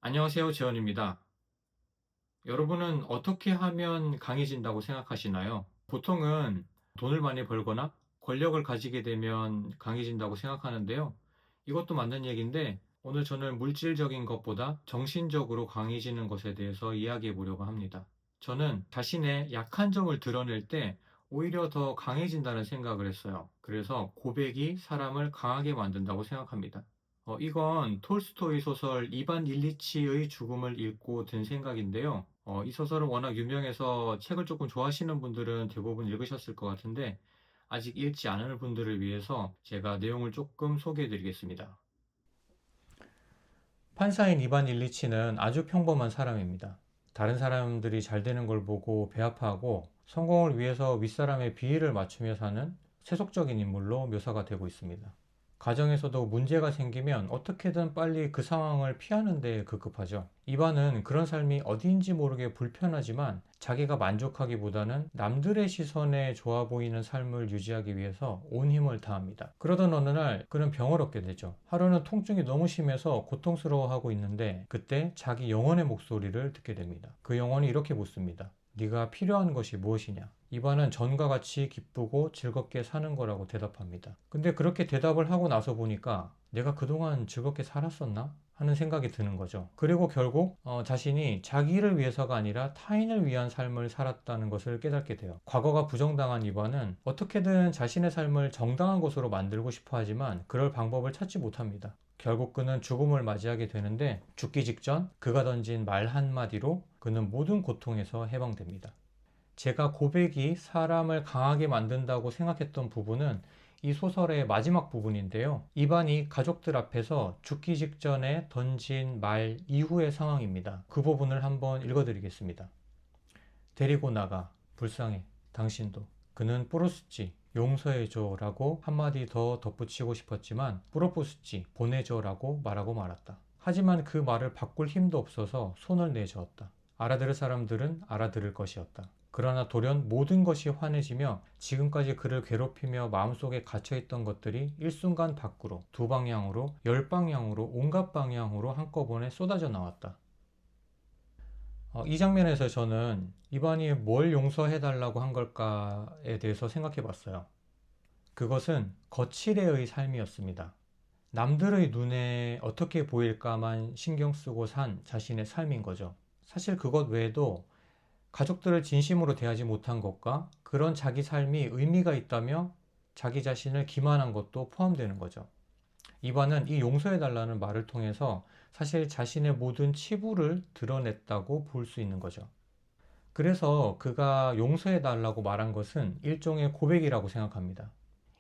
안녕하세요. 재원입니다. 여러분은 어떻게 하면 강해진다고 생각하시나요? 보통은 돈을 많이 벌거나 권력을 가지게 되면 강해진다고 생각하는데요. 이것도 맞는 얘기인데 오늘 저는 물질적인 것보다 정신적으로 강해지는 것에 대해서 이야기해 보려고 합니다. 저는 자신의 약한 점을 드러낼 때 오히려 더 강해진다는 생각을 했어요. 그래서 고백이 사람을 강하게 만든다고 생각합니다. 이건 톨스토이 소설 이반 일리치의 죽음을 읽고 든 생각인데요. 이 소설은 워낙 유명해서 책을 조금 좋아하시는 분들은 대부분 읽으셨을 것 같은데 아직 읽지 않은 분들을 위해서 제가 내용을 조금 소개해 드리겠습니다. 판사인 이반 일리치는 아주 평범한 사람입니다. 다른 사람들이 잘 되는 걸 보고 배아파하고 성공을 위해서 윗사람의 비위를 맞추며 사는 세속적인 인물로 묘사가 되고 있습니다. 가정에서도 문제가 생기면 어떻게든 빨리 그 상황을 피하는 데 급급하죠. 이반은 그런 삶이 어디인지 모르게 불편하지만 자기가 만족하기보다는 남들의 시선에 좋아 보이는 삶을 유지하기 위해서 온 힘을 다합니다. 그러던 어느 날 그는 병을 얻게 되죠. 하루는 통증이 너무 심해서 고통스러워하고 있는데 그때 자기 영혼의 목소리를 듣게 됩니다. 그 영혼이 이렇게 묻습니다. 네가 필요한 것이 무엇이냐? 이반은 전과 같이 기쁘고 즐겁게 사는 거라고 대답합니다. 근데 그렇게 대답을 하고 나서 보니까 내가 그동안 즐겁게 살았었나? 하는 생각이 드는 거죠. 그리고 결국 자신이 자기를 위해서가 아니라 타인을 위한 삶을 살았다는 것을 깨닫게 돼요. 과거가 부정당한 이반은 어떻게든 자신의 삶을 정당한 것으로 만들고 싶어 하지만 그럴 방법을 찾지 못합니다. 결국 그는 죽음을 맞이하게 되는데 죽기 직전 그가 던진 말 한마디로 그는 모든 고통에서 해방됩니다. 제가 고백이 사람을 강하게 만든다고 생각했던 부분은 이 소설의 마지막 부분인데요. 이반이 가족들 앞에서 죽기 직전에 던진 말 이후의 상황입니다. 그 부분을 한번 읽어드리겠습니다. 데리고 나가, 불쌍해, 당신도. 그는 뿌로스지, 용서해줘 라고 한마디 더 덧붙이고 싶었지만 뿌로포스지, 보내줘 라고 말하고 말았다. 하지만 그 말을 바꿀 힘도 없어서 손을 내저었다. 알아들을 사람들은 알아들을 것이었다. 그러나 돌연 모든 것이 환해지며 지금까지 그를 괴롭히며 마음속에 갇혀있던 것들이 일순간 밖으로, 두 방향으로, 열 방향으로, 온갖 방향으로 한꺼번에 쏟아져 나왔다. 이 장면에서 저는 이반이 뭘 용서해달라고 한 걸까에 대해서 생각해 봤어요. 그것은 거칠애의 삶이었습니다. 남들의 눈에 어떻게 보일까만 신경 쓰고 산 자신의 삶인 거죠. 사실 그것 외에도 가족들을 진심으로 대하지 못한 것과 그런 자기 삶이 의미가 있다며 자기 자신을 기만한 것도 포함되는 거죠. 이반은 이 용서해달라는 말을 통해서 사실 자신의 모든 치부를 드러냈다고 볼 수 있는 거죠. 그래서 그가 용서해달라고 말한 것은 일종의 고백이라고 생각합니다.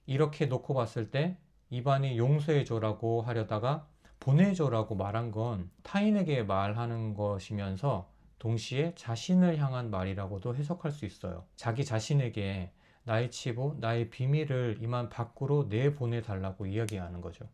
이렇게 놓고 봤을 때 이반이 용서해줘라고 하려다가 보내줘라고 말한 건 타인에게 말하는 것이면서 동시에 자신을 향한 말이라고도 해석할 수 있어요. 자기 자신에게 나의 치부, 나의 비밀을 이만 밖으로 내보내달라고 이야기하는 거죠.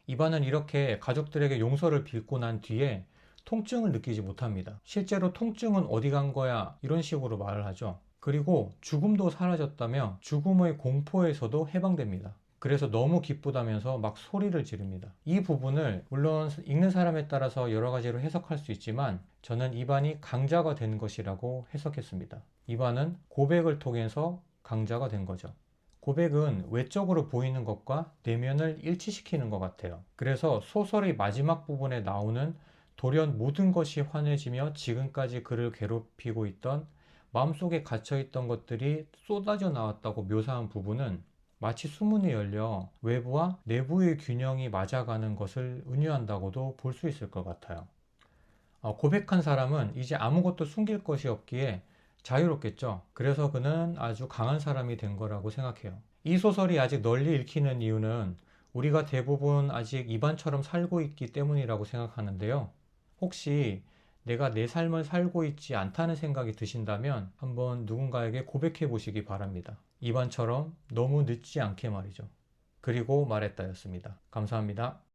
이반은 이렇게 가족들에게 용서를 빌고 난 뒤에 통증을 느끼지 못합니다. 실제로 통증은 어디 간 거야? 이런 식으로 말을 하죠. 그리고 죽음도 사라졌다며 죽음의 공포에서도 해방됩니다. 그래서 너무 기쁘다면서 막 소리를 지릅니다. 이 부분을 물론 읽는 사람에 따라서 여러 가지로 해석할 수 있지만 저는 이반이 강자가 된 것이라고 해석했습니다. 이반은 고백을 통해서 강자가 된 거죠. 고백은 외적으로 보이는 것과 내면을 일치시키는 것 같아요. 그래서 소설의 마지막 부분에 나오는 돌연 모든 것이 환해지며 지금까지 그를 괴롭히고 있던 마음속에 갇혀있던 것들이 쏟아져 나왔다고 묘사한 부분은 마치 수문이 열려 외부와 내부의 균형이 맞아가는 것을 은유한다고도 볼 수 있을 것 같아요. 고백한 사람은 이제 아무것도 숨길 것이 없기에 자유롭겠죠. 그래서 그는 아주 강한 사람이 된 거라고 생각해요. 이 소설이 아직 널리 읽히는 이유는 우리가 대부분 아직 이반처럼 살고 있기 때문이라고 생각하는데요. 혹시 내가 내 삶을 살고 있지 않다는 생각이 드신다면 한번 누군가에게 고백해 보시기 바랍니다. 이반처럼 너무 늦지 않게 말이죠. 그리고 말했다였습니다. 감사합니다.